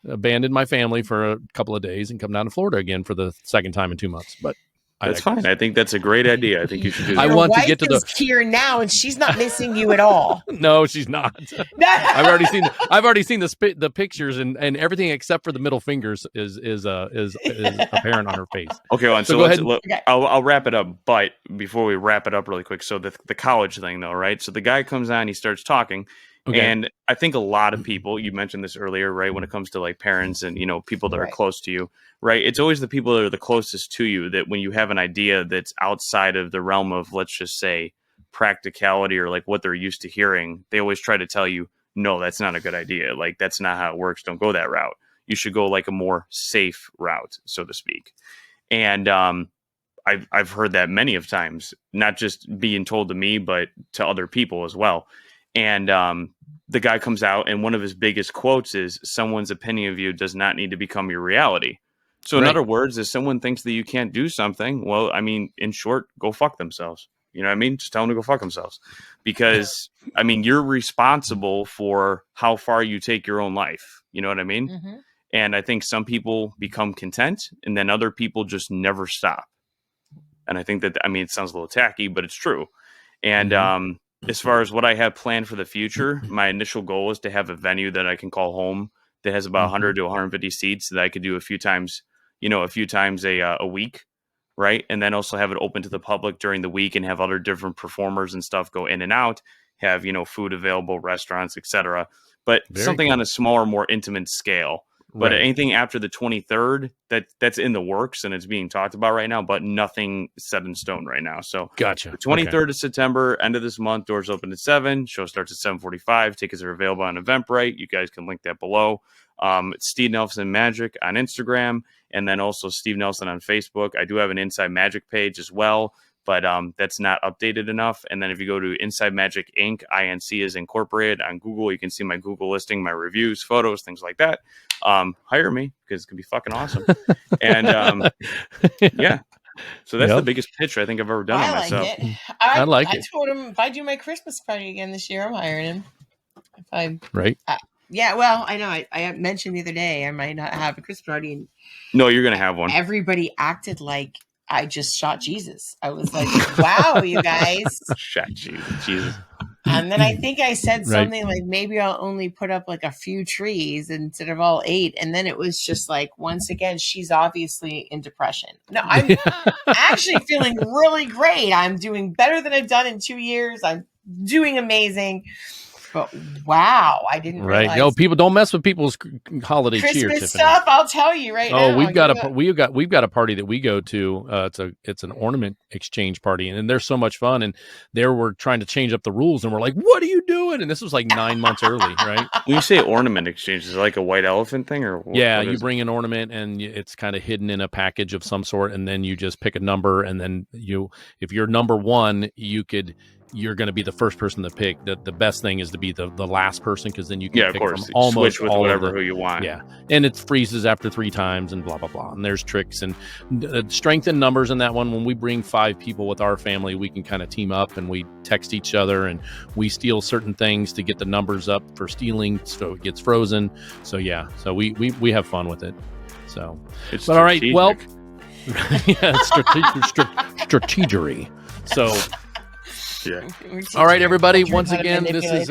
abandon my family for a couple of days and come down to Florida again for the second time in 2 months. But
that's fine. I think that's a great idea. I think you should do that.
Your wife is here now, and she's not missing you at all.
No, she's not. I've already seen the pictures and everything except for the middle fingers is apparent on her face.
Okay, well, so
go ahead.
I'll wrap it up. But before we wrap it up really quick, so the college thing though, right? So the guy comes on, he starts talking. Okay. And I think a lot of people, you mentioned this earlier, right? When it comes to like parents and, people that are close to you, right? It's always the people that are the closest to you that when you have an idea that's outside of the realm of, let's just say, practicality or like what they're used to hearing, they always try to tell you, no, that's not a good idea. Like, that's not how it works. Don't go that route. You should go like a more safe route, so to speak. And I've heard that many of times, not just being told to me, but to other people as well. And the guy comes out and one of his biggest quotes is, someone's opinion of you does not need to become your reality. So in other words, if someone thinks that you can't do something, well, I mean, in short, go fuck themselves. You know what I mean? Just tell them to go fuck themselves. Because, I mean, you're responsible for how far you take your own life. You know what I mean? Mm-hmm. And I think some people become content and then other people just never stop. And I think that, I mean, it sounds a little tacky, but it's true. And, as far as what I have planned for the future, my initial goal is to have a venue that I can call home that has about 100 to 150 seats that I could do a few times a week, right? And then also have it open to the public during the week and have other different performers and stuff go in and out, have, food available, restaurants, etc. But something on a smaller, more intimate scale. But anything after the 23rd, that's in the works and it's being talked about right now, but nothing set in stone right now. So
gotcha.
The 23rd of September, end of this month, doors open at 7, show starts at 7:45. Tickets are available on Eventbrite. You guys can link that below. It's Steve Nelson Magic on Instagram and then also Steve Nelson on Facebook. I do have an Inside Magic page as well, but that's not updated enough. And then if you go to Inside Magic Inc., INC is incorporated on Google. You can see my Google listing, my reviews, photos, things like that. Hire me because it's going to be fucking awesome. And yeah, so that's the biggest pitch I think I've ever done on myself.
I like it. I told him if I do my Christmas party again this year, I'm hiring him. Yeah, well, I know. I mentioned the other day I might not have a Christmas party. And
no, you're going to have one.
Everybody acted like I just shot Jesus. I was like, wow, you guys.
Shot Jesus.
And then I think I said something like, maybe I'll only put up like a few trees instead of all 8. And then it was just like, once again, she's obviously in depression. No, I'm actually feeling really great. I'm doing better than I've done in 2 years. I'm doing amazing. But wow, I didn't realize.
No, people don't mess with people's holiday
Christmas
cheer.
stuff. I'll tell you right now.
Oh, we've got a party that we go to. It's an ornament exchange party, and they're so much fun. And there we're trying to change up the rules, and we're like, "What are you doing?" And this was like 9 months early, right?
When you say ornament exchange, is it like a white elephant thing, or
yeah, you bring an ornament, and it's kind of hidden in a package of some sort, and then you just pick a number, and then if you're number 1, you're going to be the first person to pick. The best thing is to be the last person because then you can pick from almost
switch with
all
whatever who you want.
Yeah, and it freezes after 3 times and blah blah blah. And there's tricks and strength in numbers in that one. When we bring 5 people with our family, we can kind of team up and we text each other and we steal certain things to get the numbers up for stealing, so it gets frozen. So yeah, so we have fun with it. So, but all right, well, yeah, strategery. So.
Yeah.
All right, everybody. Once again, this is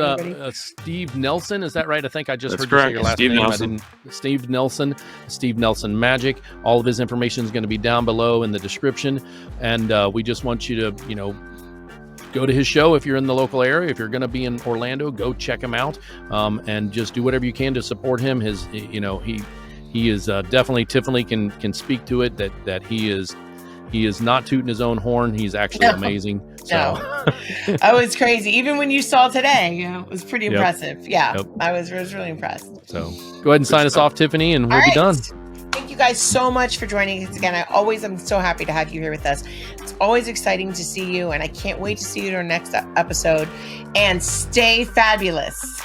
Steve Nelson. Is that right? I think I just heard you say your last name.
Nelson.
Steve Nelson. Steve Nelson Magic. All of his information is going to be down below in the description. And we just want you to, go to his show if you're in the local area. If you're going to be in Orlando, go check him out and just do whatever you can to support him. he is definitely, Tiffany can speak to it, that he is not tooting his own horn. He's actually amazing. So.
No. Oh, it's crazy. Even when you saw today, it was pretty impressive. Yeah, I was really impressed.
So go ahead and sign us off, Tiffany, and we'll be done.
Thank you guys so much for joining us again. I'm so happy to have you here with us. It's always exciting to see you, and I can't wait to see you in our next episode. And stay fabulous.